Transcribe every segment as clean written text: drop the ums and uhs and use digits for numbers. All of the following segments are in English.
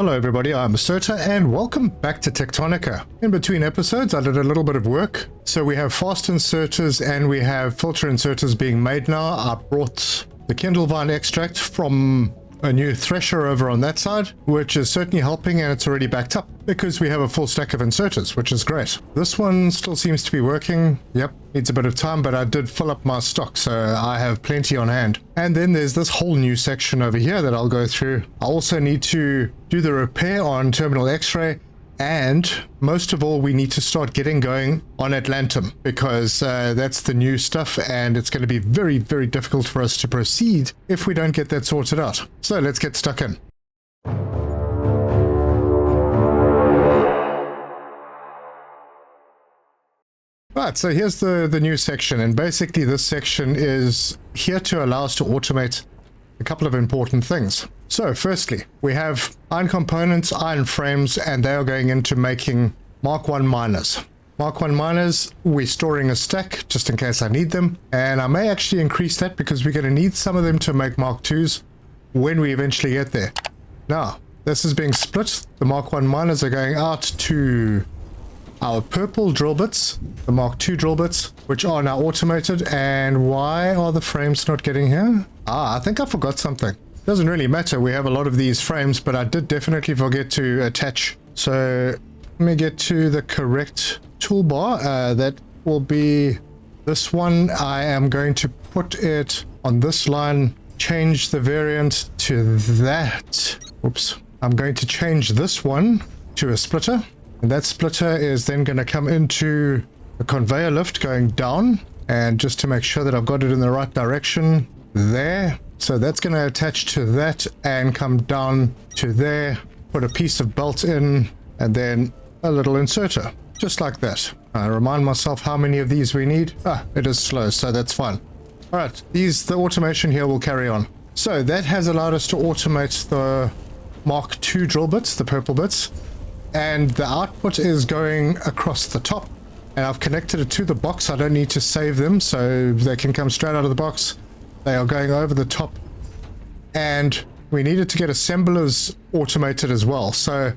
Hello everybody, I'm Serta and welcome back to Techtonica. In between episodes I did a little bit of work. So we have fast inserters and we have filter inserters being made now. I brought the Kindle vine extract from a new thresher over on that side, which is certainly helping, and it's already backed up because we have a full stack of inserters, which is great. This one still seems to be working. Yep, needs a bit of time, but I did fill up my stock, so I have plenty on hand. And then there's this whole new section over here that I'll go through. I also need to do the repair on Terminal X-ray, and most of all, we need to start getting going on Atlantum because that's the new stuff, and it's going to be very, very difficult for us to proceed if we don't get that sorted out. So let's get stuck in. Right, so here's the new section, and basically this section is here to allow us to automate a couple of important things. So firstly, we have iron components, iron frames, and they are going into making Mark 1 miners. Mark 1 miners, we're storing a stack just in case I need them, and I may actually increase that because we're going to need some of them to make Mark 2s when we eventually get there. Now, this is being split. The Mark 1 miners are going out to our purple drill bits, the Mark 2 drill bits, which are now automated. And why are the frames not getting here? I think I forgot something. Doesn't really matter, we have a lot of these frames, but I did definitely forget to attach. So let me get to the correct toolbar. That will be this one. I am going to put it on this line, change the variant to that. Oops. I'm going to change this one to a splitter. And that splitter is then going to come into a conveyor lift going down. And just to make sure that I've got it in the right direction, there. So that's going to attach to that and come down to there. Put a piece of belt in and then a little inserter. Just like that. I remind myself how many of these we need. It is slow, so that's fine. Alright, the automation here will carry on. So that has allowed us to automate the Mark II drill bits, the purple bits. And the output is going across the top. And I've connected it to the box. I don't need to save them, so they can come straight out of the box. They are going over the top. And we needed to get assemblers automated as well. So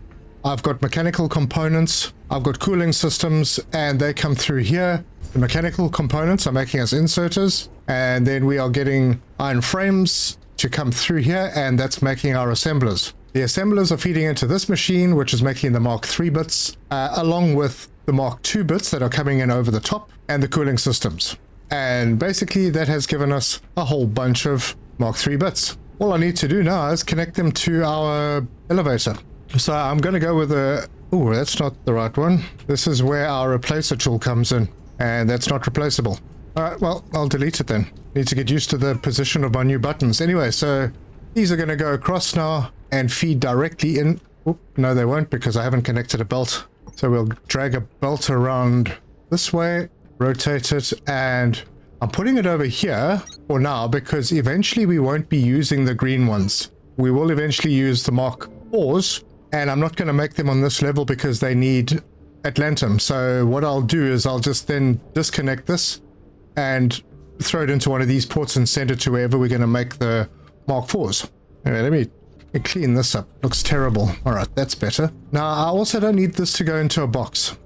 I've got mechanical components, I've got cooling systems, and they come through here. The mechanical components are making us inserters, and then we are getting iron frames to come through here, and that's making our assemblers. The assemblers are feeding into this machine, which is making the Mark III bits, along with the Mark II bits that are coming in over the top, and the cooling systems. And basically that has given us a whole bunch of Mark III bits. All I need to do now is connect them to our elevator. So I'm going to go with a... Oh, that's not the right one. This is where our replacer tool comes in, and that's not replaceable. Alright, well, I'll delete it then. Need to get used to the position of my new buttons. Anyway, so these are going to go across now and feed directly in. Oop, no, they won't because I haven't connected a belt. So we'll drag a belt around this way, rotate it, and I'm putting it over here for now because eventually we won't be using the green ones. We will eventually use the Mark IVs, and I'm not going to make them on this level because they need Atlantum. So what I'll do is I'll just then disconnect this and throw it into one of these ports and send it to wherever we're going to make the Mark IVs. Anyway, let me clean this up. Looks terrible. Alright, that's better. Now, I also don't need this to go into a box.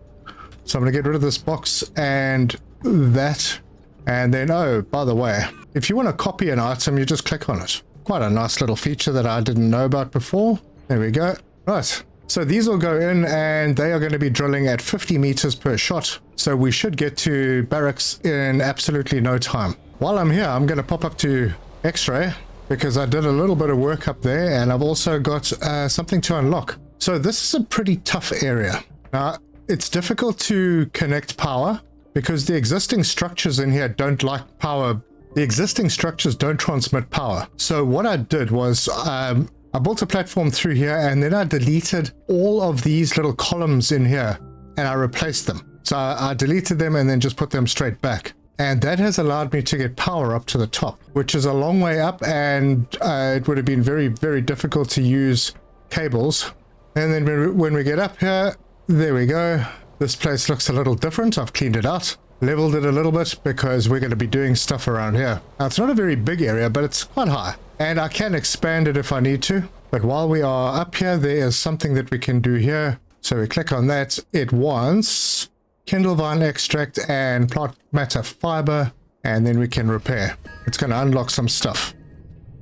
So I'm going to get rid of this box and that. And then, oh, by the way, if you want to copy an item, you just click on it. Quite a nice little feature that I didn't know about before. There we go. Right. So these will go in and they are going to be drilling at 50 meters per shot. So we should get to barracks in absolutely no time. While I'm here, I'm going to pop up to X-ray, because I did a little bit of work up there, and I've also got something to unlock. So this is a pretty tough area. Now, it's difficult to connect power because the existing structures in here don't like power. The existing structures don't transmit power. So what I did was I built a platform through here, and then I deleted all of these little columns in here, and I replaced them. So I deleted them and then just put them straight back. And that has allowed me to get power up to the top, which is a long way up, and it would have been very, very difficult to use cables. And then when we get up here, there we go. This place looks a little different. I've cleaned it out, leveled it a little bit because we're going to be doing stuff around here. Now, it's not a very big area, but it's quite high. And I can expand it if I need to. But while we are up here, there is something that we can do here. So we click on that. It wants Kindle vine extract and plant matter fiber, and then we can repair. It's going to unlock some stuff.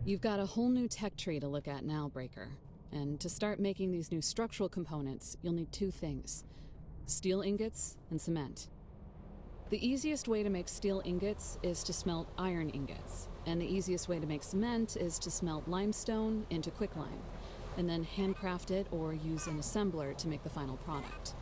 You've got a whole new tech tree to look at now, Breaker. And to start making these new structural components, you'll need two things: steel ingots and cement. The easiest way to make steel ingots is to smelt iron ingots, and the easiest way to make cement is to smelt limestone into quicklime, and then handcraft it or use an assembler to make the final product.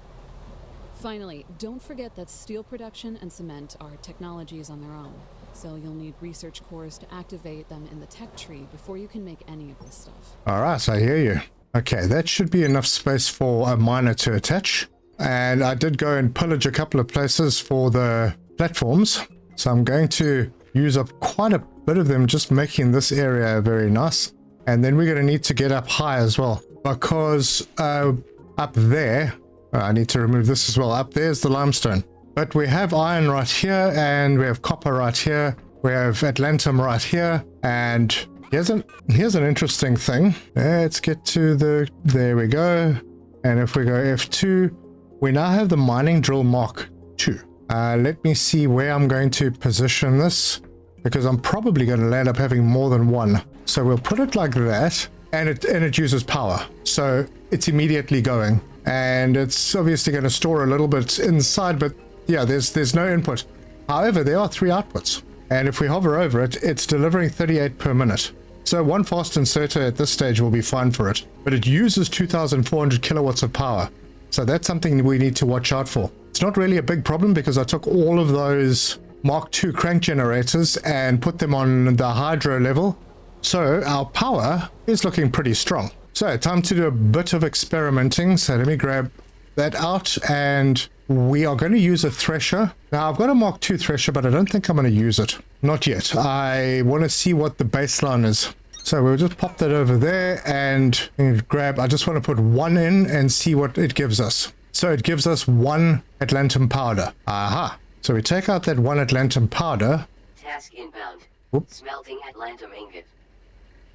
Finally, don't forget that steel production and cement are technologies on their own, so you'll need research cores to activate them in the tech tree before you can make any of this stuff. Alright, I hear you. Okay, that should be enough space for a miner to attach. And I did go and pillage a couple of places for the platforms, so I'm going to use up quite a bit of them, just making this area very nice. And then we're going to need to get up high as well, because up there, I need to remove this as well. Up there's the limestone, but we have iron right here, and we have copper right here, we have Atlantum right here, and here's an interesting thing. Let's get to there we go. And if we go F2, we now have the mining drill Mark II. Let me see where I'm going to position this, because I'm probably going to land up having more than one. So we'll put it like that, and it uses power, so it's immediately going, and it's obviously going to store a little bit inside, but yeah, there's no input. However, there are 3 outputs, and if we hover over it, it's delivering 38 per minute. So one fast inserter at this stage will be fine for it, but it uses 2,400 kilowatts of power. So that's something we need to watch out for. It's not really a big problem, because I took all of those Mark II crank generators and put them on the hydro level. So our power is looking pretty strong. So time to do a bit of experimenting. So let me grab that out, and we are going to use a thresher. Now I've got a Mark II thresher, but I don't think I'm going to use it. Not yet. I want to see what the baseline is. So we'll just pop that over there and grab, I just want to put 1 in and see what it gives us. So it gives us 1 Atlantum powder. Aha. So we take out that 1 Atlantum powder. Task inbound. Whoop. Smelting Atlantum ingot.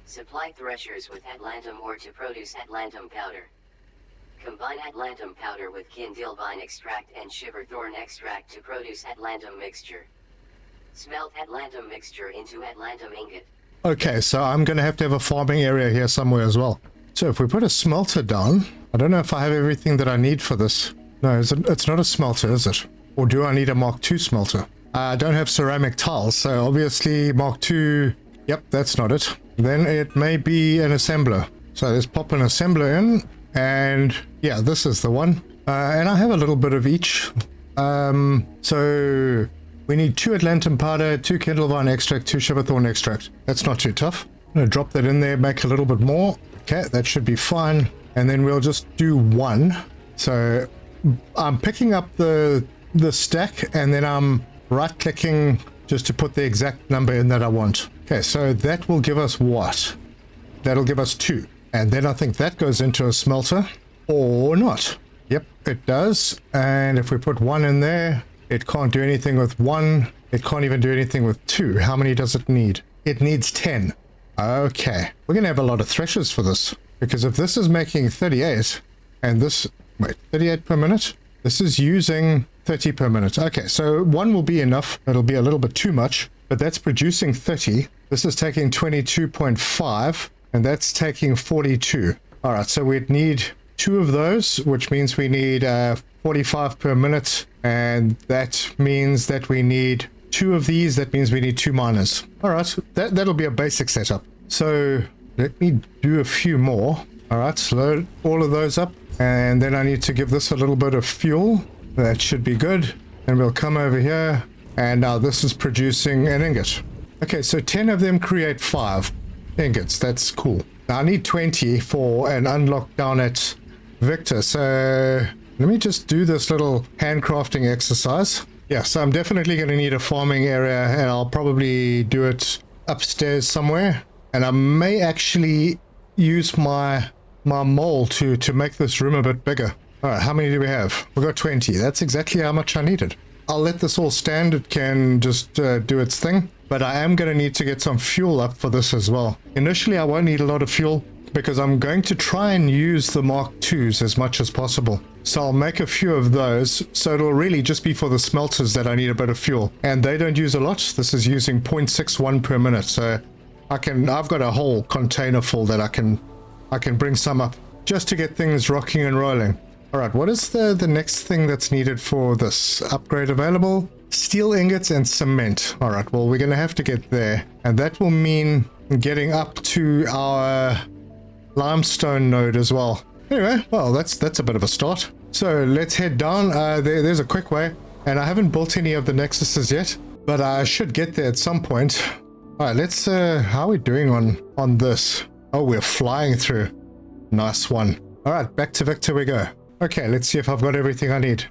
Supply threshers with Atlantum ore to produce Atlantum powder. Combine Atlantum powder with Kindle vine extract and shiverthorn extract to produce Atlantum mixture. Smelt Atlantum mixture into Atlantum ingot. Okay, so I'm going to have a farming area here somewhere as well. So if we put a smelter down, I don't know if I have everything that I need for this. No, it's not a smelter, is it? Or do I need a Mark II smelter? I don't have ceramic tiles, so obviously Mark II, yep, that's not it. Then it may be an assembler. So let's pop an assembler in, and yeah, this is the one. And I have a little bit of each. So we need 2 Atlantum powder, 2 Kindle vine extract, 2 shiverthorn extract. That's not too tough. I'm going to drop that in there, make a little bit more. Okay, that should be fine. And then we'll just do 1. So I'm picking up the stack, and then I'm right-clicking just to put the exact number in that I want. Okay, so that will give us what? That'll give us 2. And then I think that goes into a smelter, or not. Yep, it does. And if we put 1 in there, it can't do anything with 1. It can't even do anything with 2. How many does it need? It needs 10. Okay, we're going to have a lot of threshers for this, because if this is making 38, and this, wait, 38 per minute? This is using 30 per minute. Okay, so 1 will be enough. It'll be a little bit too much, but that's producing 30. This is taking 22.5, and that's taking 42. All right, so we'd need 2 of those, which means we need 45 per minute, and that means that we need 2 of these. That means we need 2 miners. All right, that'll be a basic setup. So let me do a few more. All right, so load all of those up, and then I need to give this a little bit of fuel. That should be good. And we'll come over here, and now this is producing an ingot. Okay, so 10 of them create 5 ingots. That's cool. Now I need 20 for an unlock down at Victor. So let me just do this little handcrafting exercise. Yeah, so I'm definitely going to need a farming area, and I'll probably do it upstairs somewhere. And I may actually use my mole to make this room a bit bigger. All right, how many do we have? We've got 20. That's exactly how much I needed. I'll let this all stand. It can just do its thing. But I am going to need to get some fuel up for this as well. Initially, I won't need a lot of fuel. because I'm going to try and use the Mark IIs as much as possible. So I'll make a few of those, so it'll really just be for the smelters that I need a bit of fuel. And they don't use a lot. This is using 0.61 per minute, so I've got a whole container full that I can bring some up just to get things rocking and rolling. All right, what is the next thing that's needed for this? Upgrade available? Steel ingots and cement. All right, well, we're going to have to get there. And that will mean getting up to our limestone node as well. Anyway, well, that's a bit of a start. So let's head down. There's a quick way. And I haven't built any of the nexuses yet, but I should get there at some point. All right, let's... how are we doing on this? Oh, we're flying through. Nice one. All right, back to Victor we go. Okay, let's see if I've got everything I need.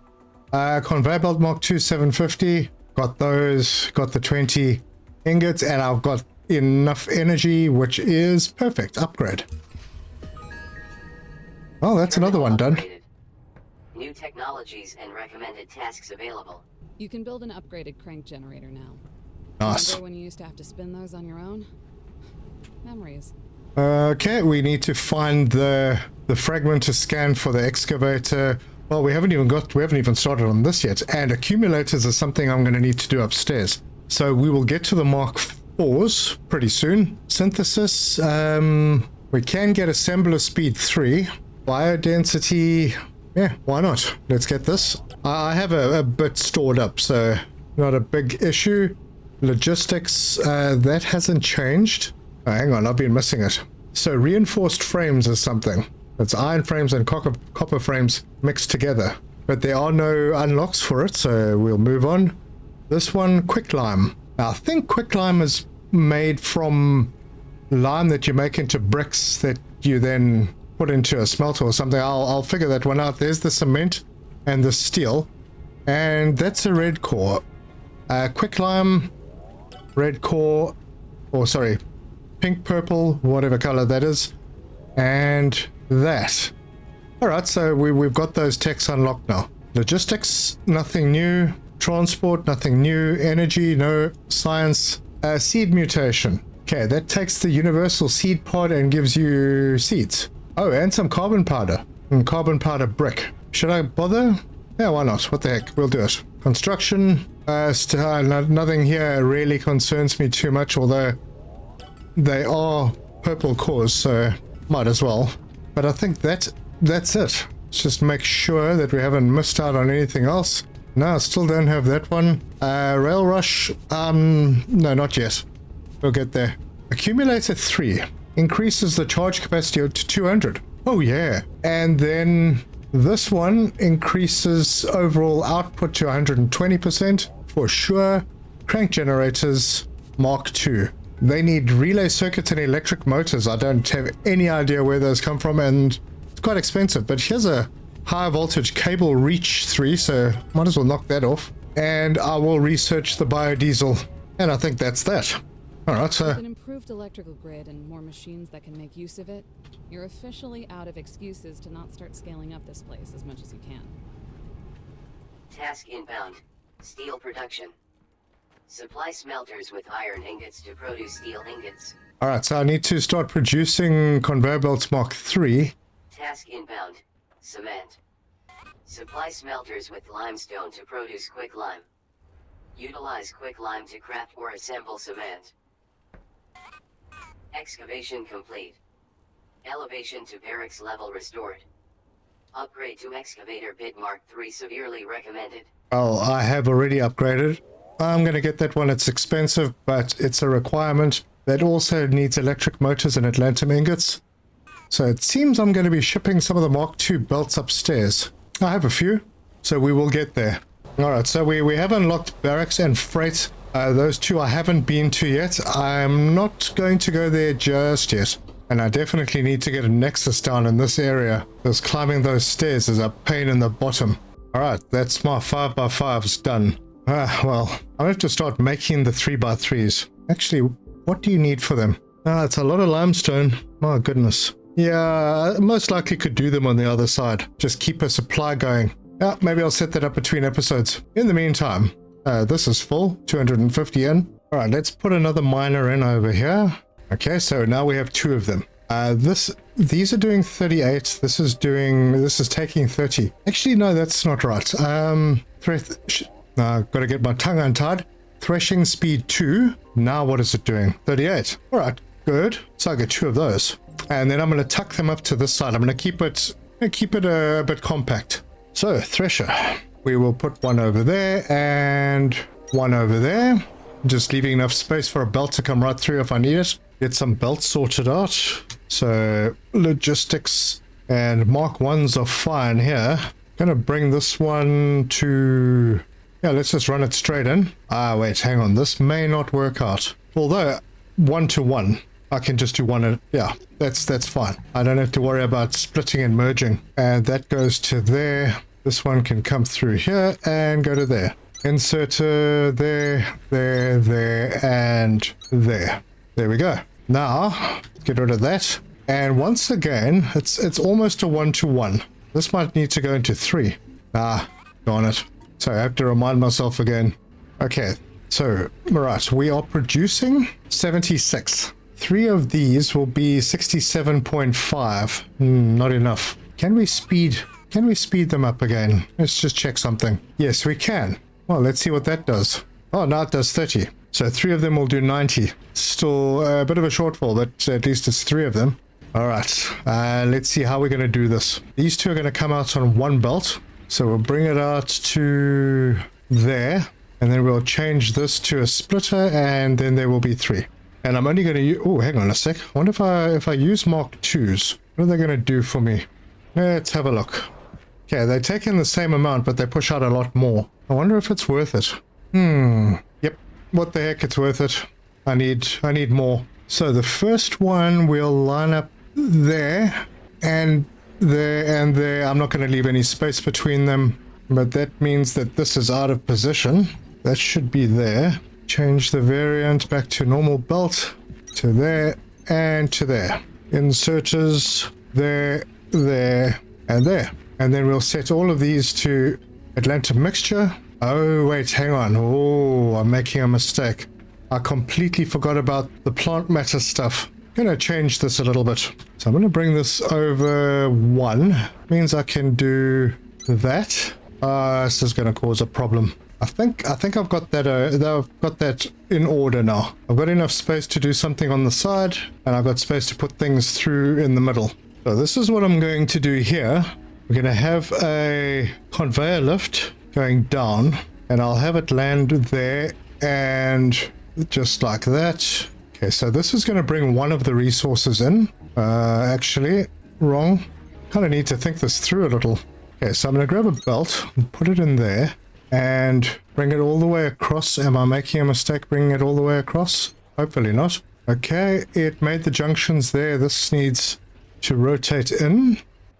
Conveyor belt Mark II 750. Got those. Got the 20 ingots, and I've got enough energy, which is perfect. Upgrade. Oh, that's another one done. New technologies and recommended tasks available. You can build an upgraded crank generator now. Nice. Remember when you used to have to spin those on your own? Memories. Okay, we need to find the fragment to scan for the excavator. Well, we haven't even started on this yet. And accumulators is something I'm going to need to do upstairs. So we will get to the Mark IVs pretty soon. Synthesis, we can get assembler speed 3. Biodensity, yeah, why not? Let's get this. I have a bit stored up, so not a big issue. Logistics, that hasn't changed. Oh, hang on, I've been missing it. So reinforced frames is something. It's iron frames and copper frames mixed together. But there are no unlocks for it, so we'll move on. This one, quicklime. Now, I think quicklime is made from lime that you make into bricks that you then put into a smelter or something. I'll figure that one out. There's the cement and the steel. And that's a red core. Quicklime, red core, or sorry, pink, purple, whatever color that is. And that. Alright, so we've got those techs unlocked now. Logistics, nothing new. Transport, nothing new. Energy, no. Science, seed mutation. Okay, that takes the universal seed pod and gives you seeds. Oh, and some carbon powder. And carbon powder brick. Should I bother? Yeah, why not? What the heck? We'll do it. Construction. Nothing here really concerns me too much, although they are purple cores, so might as well. But I think that's it. Let's just make sure that we haven't missed out on anything else. No, I still don't have that one. Rail rush. No, not yet. We'll get there. Accumulator 3 increases the charge capacity to 200. Oh yeah. And then this one increases overall output to 120% for sure. Crank generators Mark II. They need relay circuits and electric motors. I don't have any idea where those come from, and it's quite expensive. But here's a high voltage cable reach 3, so might as well knock that off. And I will research the biodiesel, and I think that's that. Alright, so... With an improved electrical grid and more machines that can make use of it, you're officially out of excuses to not start scaling up this place as much as you can. Task inbound. Steel production. Supply smelters with iron ingots to produce steel ingots. Alright, so I need to start producing conveyor belts Mark III. Task inbound. Cement. Supply smelters with limestone to produce quicklime. Utilize quicklime to craft or assemble cement. Excavation complete. Elevation to barracks level restored. Upgrade to excavator bit Mark III severely recommended. Well, I have already upgraded. I'm going to get that one. It's expensive, but it's a requirement. That also needs electric motors and Atlantum ingots. So it seems I'm going to be shipping some of the Mark II belts upstairs. I have a few, so we will get there. Alright, so we have unlocked barracks and freight. Those two I haven't been to yet. I'm not going to go there just yet. And I definitely need to get a nexus down in this area, because climbing those stairs is a pain in the bottom. Alright, that's my 5x5s done. Well, I'll have to start making the 3x3s. Actually, what do you need for them? It's a lot of limestone. My goodness. Yeah, most likely could do them on the other side. Just keep a supply going. Yeah, maybe I'll set that up between episodes. In the meantime, this is full, 250 in. Alright, let's put another miner in over here. Okay, so now we have 2 of them. These are doing 38. This is taking 30. Actually, no, that's not right. No, I've got to get my tongue untied. Threshing speed 2. Now what is it doing? 38. All right, good. So I get 2 of those. And then I'm going to tuck them up to this side. I'm going to keep it a bit compact. So, thresher. We will put one over there and one over there. Just leaving enough space for a belt to come right through if I need it. Get some belts sorted out. So, logistics and Mark 1s are fine here. Gonna bring this one to... Yeah, let's just run it straight in. Ah, wait, hang on. This may not work out. Although, 1 to 1. I can just do one. Yeah, that's fine. I don't have to worry about splitting and merging. And that goes to there. This one can come through here and go to there. Inserter there, and there. There we go. Now, get rid of that. And once again, it's almost a 1 to 1. This might need to go into 3. Ah, darn it. So I have to remind myself again. Okay, so, right, we are producing 76. 3 of these will be 67.5. Not enough. Can we speed them up again? Let's just check something. Yes, we can. Well, let's see what that does. Oh, now it does 30. So 3 of them will do 90. Still a bit of a shortfall, but at least it's 3 of them. All right, let's see how we're going to do this. These 2 are going to come out on 1 belt. So we'll bring it out to there. And then we'll change this to a splitter, and then there will be 3. And I'm only going to use... Oh, hang on a sec. I wonder if I use Mark 2s, what are they going to do for me? Let's have a look. Okay, they take in the same amount, but they push out a lot more. I wonder if it's worth it. Yep. What the heck, it's worth it. I need more. So the first one we'll line up there, and there, and there. I'm not going to leave any space between them, but that means that this is out of position. That should be there. Change the variant back to normal belt, to there, and to there. Inserters, there, there, and there. And then we'll set all of these to Atlantum mixture. Oh, wait, hang on. Oh, I'm making a mistake. I completely forgot about the plant matter stuff. I'm going to change this a little bit. So I'm going to bring this over 1. Means I can do that. This is going to cause a problem. I think I've got that. I've got that in order now. I've got enough space to do something on the side, and I've got space to put things through in the middle. So this is what I'm going to do here. We're going to have a conveyor lift going down, and I'll have it land there, and just like that. Okay, so this is going to bring one of the resources in. Actually, wrong. Kind of need to think this through a little. Okay, so I'm going to grab a belt and put it in there. And bring it all the way across. Am I making a mistake bringing it all the way across? Hopefully not. Okay, it made the junctions there. This needs to rotate in.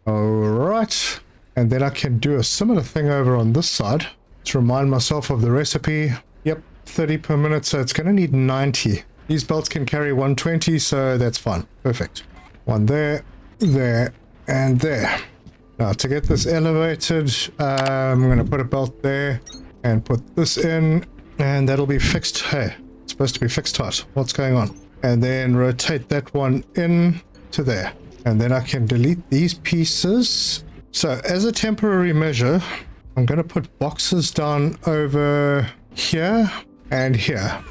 Alright. And then I can do a similar thing over on this side. To remind myself of the recipe. Yep, 30 per minute, so it's going to need 90. These belts can carry 120, so that's fine. Perfect. One there, there, and there. Now, to get this elevated, I'm going to put a belt there and put this in, and that'll be fixed. Hey, it's supposed to be fixed tight. What's going on? And then rotate that one in to there. And then I can delete these pieces. So, as a temporary measure, I'm going to put boxes down over here and here.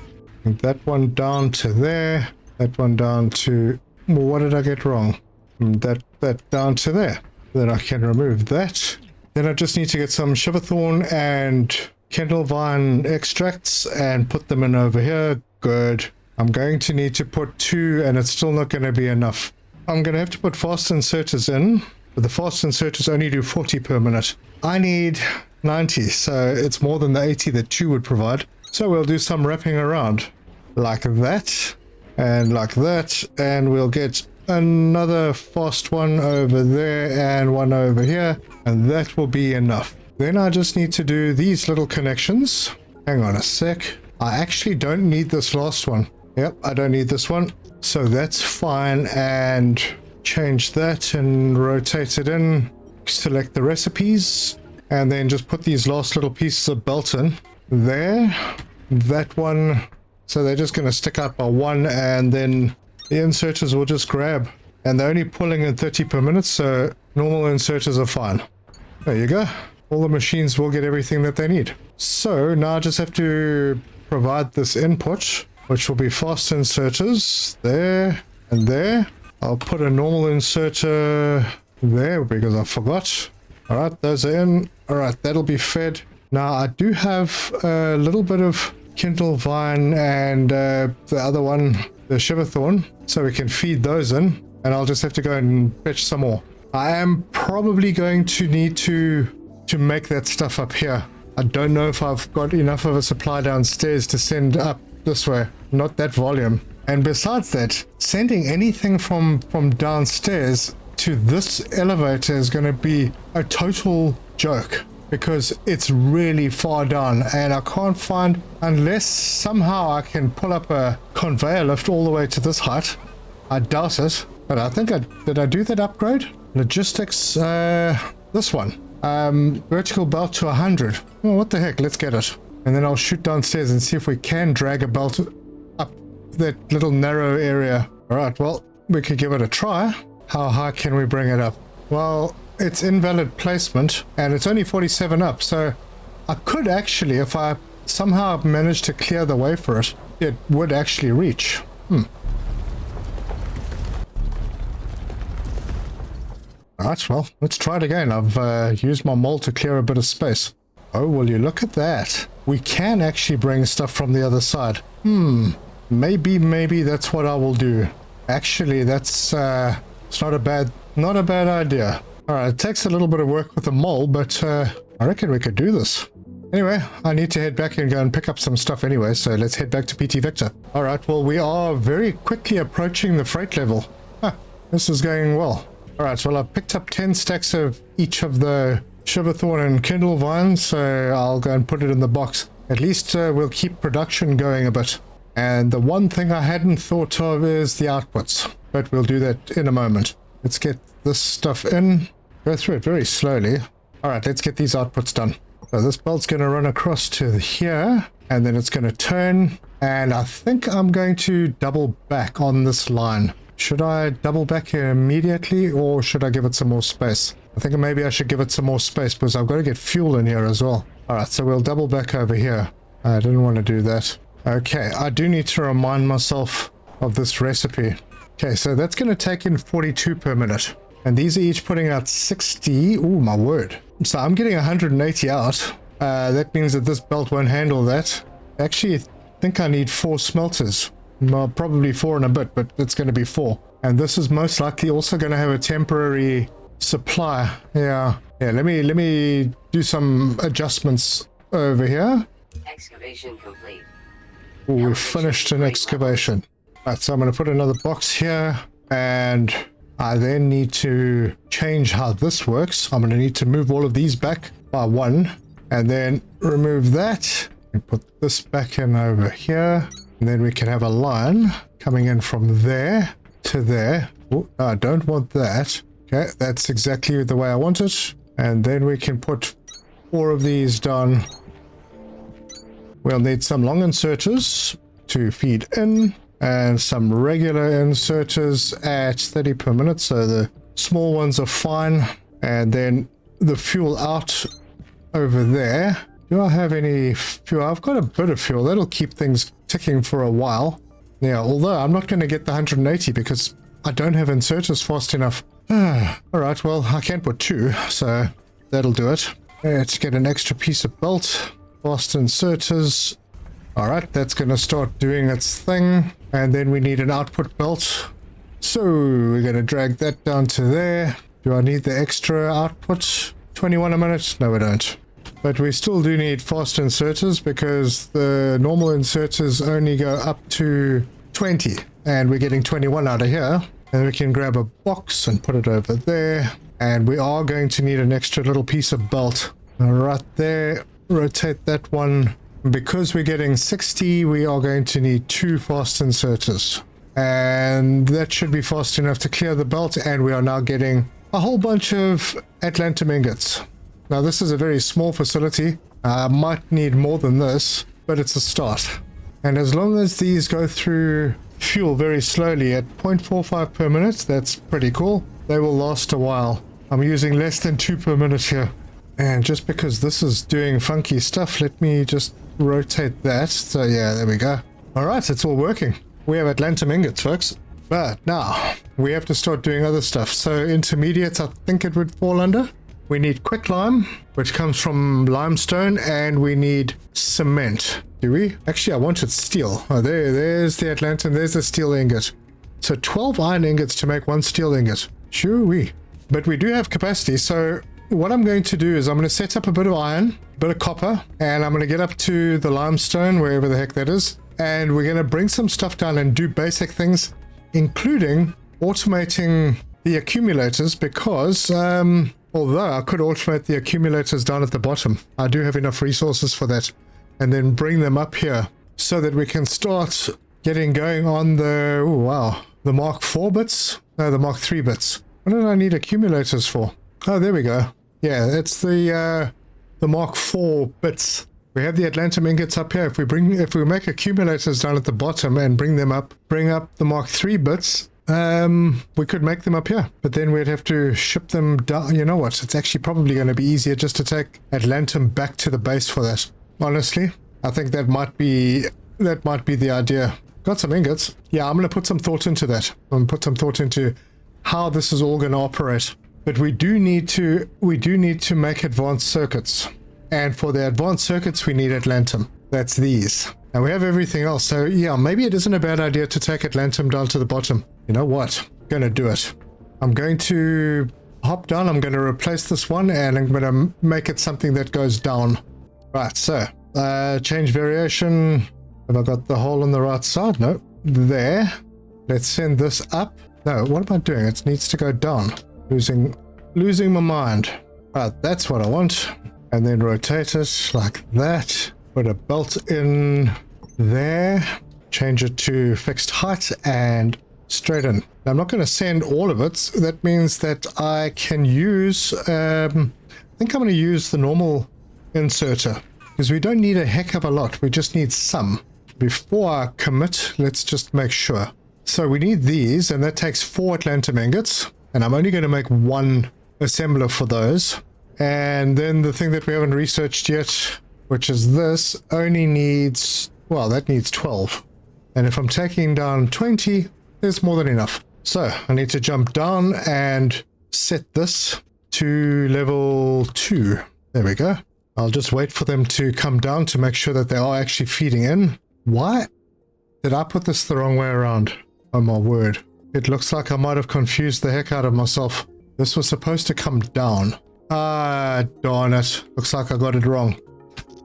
And that one down to there. That one down to... Well, what did I get wrong? That down to there. Then I can remove that. Then I just need to get some shiverthorn and Kendallvine extracts and put them in over here. Good. I'm going to need to put 2, and it's still not going to be enough. I'm going to have to put fast inserters in, but the fast inserters only do 40 per minute. I need 90, so it's more than the 80 that 2 would provide. So we'll do some wrapping around like that and like that, and we'll get another fast one over there and one over here, and that will be enough. Then I just need to do these little connections. Hang on a sec. I actually don't need this last one. Yep, I don't need this one. So that's fine, and change that and rotate it in. Select the recipes, and then just put these last little pieces of belt in. There. That one. So they're just going to stick out by 1, and then the inserters will just grab. and they're only pulling in 30 per minute, so normal inserters are fine. There you go. All the machines will get everything that they need. So now I just have to provide this input, which will be fast inserters there and there. I'll put a normal inserter there because I forgot. All right, those are in. All right, that'll be fed. Now I do have a little bit of Kindle Vine and the other one, the Shiverthorn, so we can feed those in, and I'll just have to go and fetch some more. I am probably going to need to make that stuff up here. I don't know if I've got enough of a supply downstairs to send up this way, not that volume. And besides that, sending anything from downstairs to this elevator is going to be a total joke, because it's really far down, and I can't find, unless somehow I can pull up a conveyor lift all the way to this height. I doubt it, but I think did I do that upgrade? Logistics, this one. Vertical belt to 100. Oh, what the heck, let's get it. And then I'll shoot downstairs and see if we can drag a belt up that little narrow area. Alright, well, we could give it a try. How high can we bring it up? Well, it's invalid placement, and it's only 47 up, so I could actually, if I somehow managed to clear the way for it, it would actually reach. Alright, well, let's try it again. I've used my mole to clear a bit of space. Oh, will you look at that? We can actually bring stuff from the other side. Maybe that's what I will do. Actually, that's it's not a bad idea. Alright, it takes a little bit of work with the mole, but I reckon we could do this. Anyway, I need to head back and go and pick up some stuff anyway, so let's head back to PT Vector. Alright, well, we are very quickly approaching the freight level. This is going well. Alright, well, I've picked up 10 stacks of each of the Shiverthorn and Kindle Vines, so I'll go and put it in the box. At least we'll keep production going a bit. And the one thing I hadn't thought of is the outputs, but we'll do that in a moment. Let's get this stuff in. Go through it very slowly. Alright, let's get these outputs done. So this belt's going to run across to here, and then it's going to turn, and I think I'm going to double back on this line. Should I double back here immediately, or should I give it some more space? I think maybe I should give it some more space, because I've got to get fuel in here as well. Alright, so we'll double back over here. I didn't want to do that. Okay, I do need to remind myself of this recipe. Okay, so that's going to take in 42 per minute. And these are each putting out 60. Ooh, my word. So I'm getting 180 out. That means that this belt won't handle that. Actually, I think I need 4 smelters. Well, probably 4 and a bit, but it's going to be 4. And this is most likely also going to have a temporary supply. Yeah, let me do some adjustments over here. Excavation complete. Ooh, we've finished an excavation. Right, so I'm going to put another box here, and I then need to change how this works. I'm going to need to move all of these back by 1, and then remove that, and put this back in over here, and then we can have a line coming in from there to there. Oh, I don't want that. Okay, that's exactly the way I want it. And then we can put 4 of these down. We'll need some long inserters to feed in, and some regular inserters at 30 per minute, so the small ones are fine. And then the fuel out over there. Do I have any fuel? I've got a bit of fuel. That'll keep things ticking for a while. Yeah, although I'm not going to get the 180 because I don't have inserters fast enough. Alright, well, I can put 2, so that'll do it. Let's get an extra piece of belt. Fast inserters. Alright, that's going to start doing its thing. And then we need an output belt. So we're going to drag that down to there. Do I need the extra output? 21 a minute? No, we don't. But we still do need fast inserters because the normal inserters only go up to 20. And we're getting 21 out of here. And we can grab a box and put it over there. And we are going to need an extra little piece of belt. Right there. Rotate that one. Because we're getting 60, we are going to need 2 fast inserters. And that should be fast enough to clear the belt. And we are now getting a whole bunch of Atlantum ingots. Now this is a very small facility. I might need more than this, but it's a start. And as long as these go through fuel very slowly at 0.45 per minute. That's pretty cool. They will last a while. I'm using less than 2 per minute here. And just because this is doing funky stuff, let me just rotate that. So yeah, there we go. All right, it's all working. We have Atlantum ingots, folks. But now we have to start doing other stuff. So intermediates, I think it would fall under. We need quicklime, which comes from limestone, and we need cement. Do we? Actually, I wanted steel. Oh, there's the Atlantum. There's the steel ingot. So 12 iron ingots to make 1 steel ingot. Sure-wee. But we do have capacity. So what I'm going to do is I'm going to set up a bit of iron, a bit of copper, and I'm going to get up to the limestone, wherever the heck that is. And we're going to bring some stuff down and do basic things, including automating the accumulators, because although I could automate the accumulators down at the bottom, I do have enough resources for that, and then bring them up here so that we can start getting going on the, oh wow, the Mark 4 bits? No, the Mark 3 bits. What did I need accumulators for? Oh, there we go. Yeah, it's the Mark 4 bits. We have the Atlantum ingots up here. If we make accumulators down at the bottom and bring up the Mark 3 bits, we could make them up here, but then we'd have to ship them down. You know what? It's actually probably going to be easier just to take Atlantum back to the base for that. Honestly, I think that might be the idea. Got some ingots. Yeah, I'm going to put some thought into that. I'm going to put some thought into how this is all going to operate. But we do need to make advanced circuits. And for the advanced circuits, we need Atlantum. That's these. And we have everything else. So yeah, maybe it isn't a bad idea to take Atlantum down to the bottom. You know what? I'm going to do it. I'm going to hop down. I'm going to replace this one, and I'm going to make it something that goes down. Right, so change variation. Have I got the hole on the right side? No. There. Let's send this up. No, what am I doing? It needs to go down. Losing my mind. Right, that's what I want. And then rotate it like that. Put a belt in there. Change it to fixed height and straight in. Now, I'm not going to send all of it. That means that I can use, I think I'm going to use the normal inserter, because we don't need a heck of a lot. We just need some. Before I commit, let's just make sure. So we need these, and that takes 4 Atlantum ingots, and I'm only going to make 1 assembler for those. And then the thing that we haven't researched yet, which is this, only needs, well, that needs 12. And if I'm taking down 20, there's more than enough. So I need to jump down and set this to level 2. There we go. I'll just wait for them to come down to make sure that they are actually feeding in. Why did I put this the wrong way around? Oh my word. It looks like I might have confused the heck out of myself. This was supposed to come down. Ah, darn it. Looks like I got it wrong.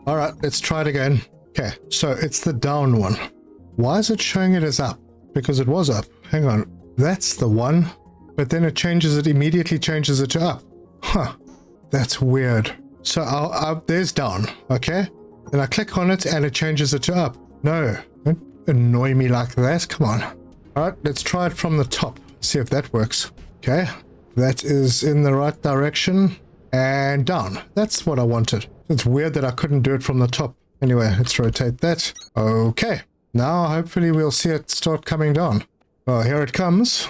All right, let's try it again. Okay, so it's the down one. Why is it showing it as up? Because it was up. Hang on. That's the one. But then it immediately changes it to up. Huh. That's weird. So there's down. Okay. Then I click on it and it changes it to up. No, don't annoy me like that. Come on. All right, let's try it from the top. See if that works. Okay. That is in the right direction. And down. That's what I wanted. It's weird that I couldn't do it from the top. Anyway, let's rotate that. Okay. Now, hopefully, we'll see it start coming down. Well, here it comes.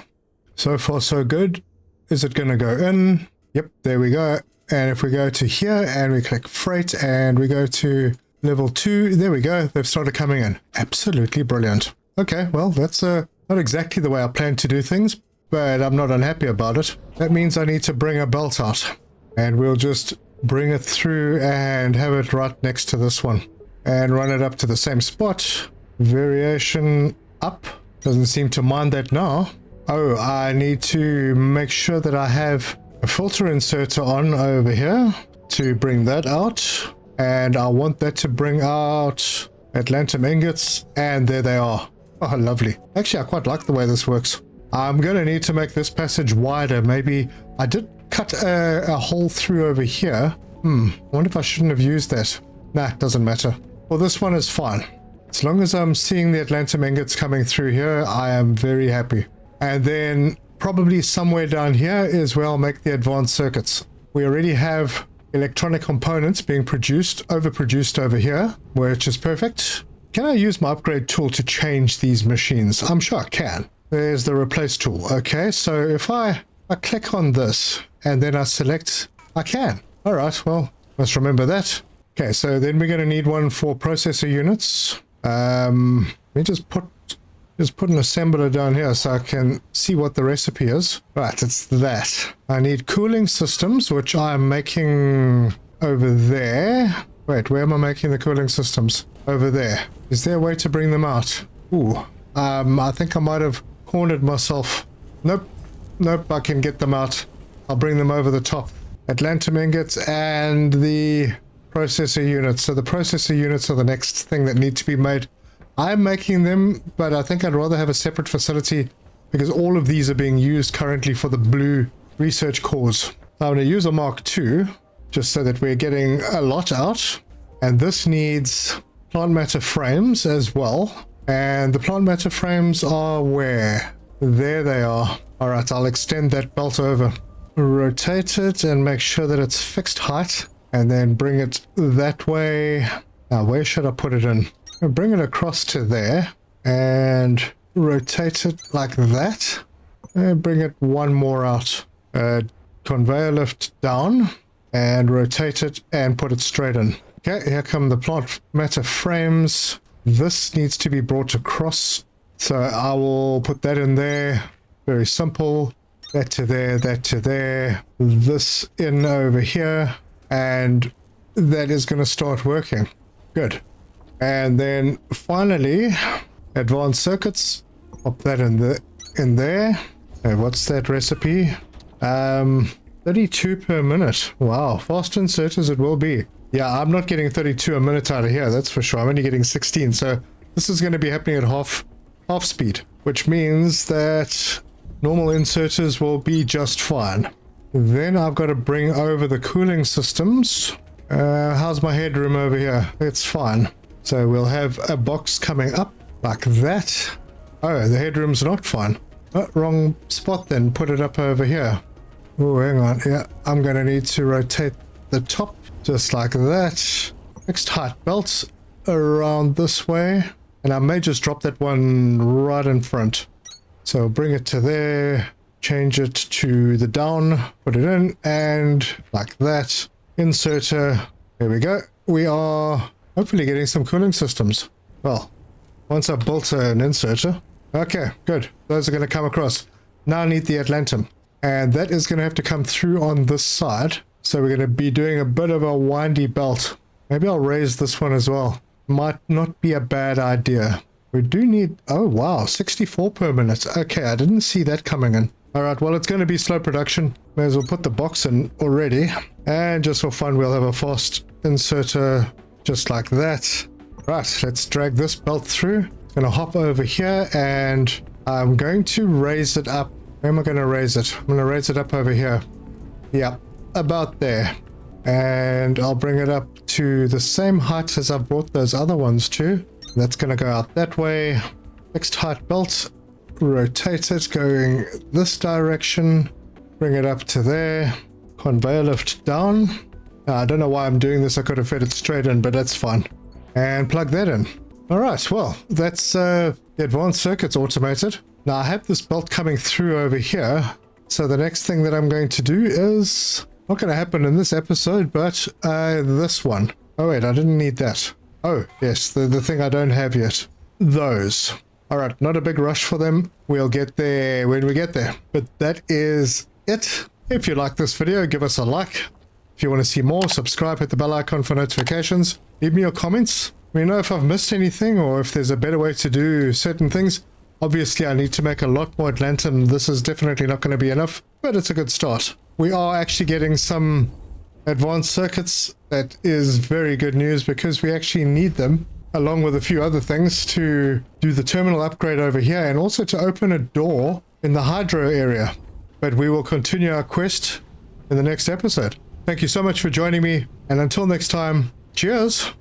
So far, so good. Is it going to go in? Yep, there we go. And if we go to here and we click freight and we go to level 2, there we go. They've started coming in. Absolutely brilliant. Okay, well, that's not exactly the way I planned to do things, but I'm not unhappy about it. That means I need to bring a belt out. And we'll just bring it through and have it right next to this one. And run it up to the same spot. Variation up. Doesn't seem to mind that now. Oh, I need to make sure that I have a filter inserter on over here to bring that out. And I want that to bring out Atlantum ingots. And there they are. Oh, lovely. Actually, I quite like the way this works. I'm going to need to make this passage wider. Maybe I did cut a hole through over here. I wonder if I shouldn't have used that. Nah, doesn't matter. Well, this one is fine. As long as I'm seeing the Atlantum ingots coming through here, I am very happy. And then probably somewhere down here is where I'll make the advanced circuits. We already have electronic components being overproduced over here, which is perfect. can I use my upgrade tool to change these machines? I'm sure I can. There's the replace tool. Okay, so if I click on this and then I select, I can. All right, well, let's remember that. Okay, so then we're going to need one for processor units. Let me just put an assembler down here so I can see what the recipe is. Right, it's that. I need cooling systems, which I'm making over there. Wait, where am I making the cooling systems? Over there. Is there a way to bring them out? Ooh, I think I might have cornered myself. Nope, I can get them out. I'll bring them over the top. Atlantum ingots and the processor units. So the processor units are the next thing that need to be made. I'm making them, but I think I'd rather have a separate facility because all of these are being used currently for the blue research cores. I'm going to use a Mark II just so that we're getting a lot out. And this needs plant matter frames as well. And the plant matter frames are where? There they are. All right, I'll extend that belt over. Rotate it and make sure that it's fixed height. And then bring it that way. Now, where should I put it in? I'll bring it across to there and rotate it like that and bring it one more out. Conveyor lift down and rotate it and put it straight in. Okay, here come the plant matter frames. This needs to be brought across, so I will put that in there. Very simple. That to there, that to there, this in over here, and that is going to start working. Good. And then finally, advanced circuits. Pop that in there. Okay, what's that recipe? 32 per minute. Wow, fast inserters it will be. Yeah, I'm not getting 32 a minute out of here, that's for sure. I'm only getting 16, so this is going to be happening at half speed, which means that normal inserters will be just fine. Then I've got to bring over the cooling systems. How's my headroom over here? It's fine. So we'll have a box coming up like that. Oh, the headroom's not fine. Oh, wrong spot then. Put it up over here. Oh, hang on. Yeah, I'm going to need to rotate the top just like that. Fixed height belts around this way. And I may just drop that one right in front. So bring it to there. Change it to the down. Put it in. And like that. Inserter. There we go. We are hopefully getting some cooling systems. Well, once I've built an inserter. Okay, good. Those are going to come across. Now I need the Atlantum. And that is going to have to come through on this side. So we're going to be doing a bit of a windy belt. Maybe I'll raise this one as well. Might not be a bad idea. We do need... Oh, wow. 64 per minute. Okay, I didn't see that coming in. All right, well, it's going to be slow production. May as well put the box in already. And just for fun, we'll have a fast inserter just like that. Right, let's drag this belt through. It's going to hop over here and I'm going to raise it up. Where am I going to raise it? I'm going to raise it up over here. Yeah, about there. And I'll bring it up to the same height as I've brought those other ones to. That's going to go out that way. Fixed height belt. Rotate it going this direction. Bring it up to there. Conveyor lift down. I don't know why I'm doing this. I could have fed it straight in, but that's fine. And plug that in. All right, well, that's the advanced circuits automated. Now I have this belt coming through over here. So the next thing that I'm going to do is not going to happen in this episode, but this one. Oh wait, I didn't need that. Oh yes, the thing I don't have yet. Those. All right, not a big rush for them. We'll get there when we get there. But that is it. If you like this video, give us a like. If you want to see more, subscribe, hit the bell icon for notifications. Leave me your comments. Let me know if I've missed anything or if there's a better way to do certain things. Obviously, I need to make a lot more Atlantum. This is definitely not going to be enough, but it's a good start. We are actually getting some advanced circuits. That is very good news because we actually need them, along with a few other things, to do the terminal upgrade over here and also to open a door in the hydro area. But we will continue our quest in the next episode. Thank you so much for joining me, and until next time, cheers!